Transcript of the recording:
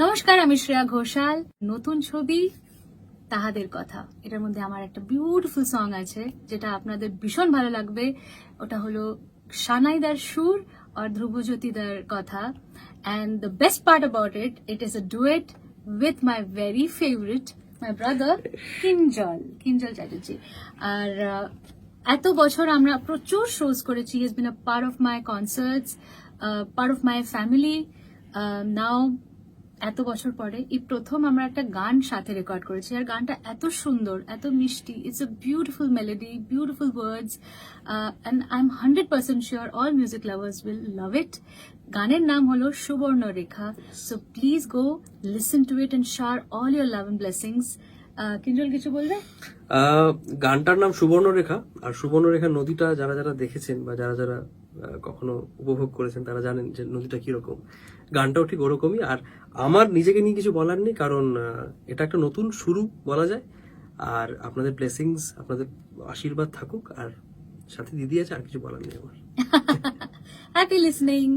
নমস্কার, আমি শ্রেয়া ঘোষাল। নতুন ছবি তাহাদের কথা, এটার মধ্যে আমার একটা বিউটিফুল সং আছে যেটা আপনাদের ভীষণ ভালো লাগবে। ওটা হলো সানাইদার সুর আর ধ্রুবজ্যোতিদার কথা। And the best part about it is a duet with my very favourite my brother Kinjal Chatterjee. আর এত বছর আমরা প্রচুর শোজ করেছি। He has been a part of my concerts, part of my family. Now এত বছর পরে এই প্রথম আমরা একটা গান সাথে রেকর্ড করেছি, আর গানটা এত সুন্দর, এত মিষ্টি। It's a beautiful melody, beautiful words, and I am 100% sure all music lovers will love it. গানের নাম হলো Subarnarekha. So please go listen to it and share all your love and blessings. Kinjal কিছু বলবে? গানটার নাম সুবর্ণরেখা। আর সুবর্ণরেখা নদীটা যারা যারা দেখেছেন বা যারা যারা কখনো উপভোগ করেছেন তারা জানেন যে নদীটা কিরকম। গানটাও ঠিক ওরকমই। আর আমার নিজেকে নিয়ে কিছু বলার নেই, কারণ এটা একটা নতুন শুরু বলা যায়। আর আপনাদের ব্লেসিংস, আপনাদের আশীর্বাদ থাকুক। আর সাথে দিদি আছে, আর কিছু বলার নেই আমার। Happy listening.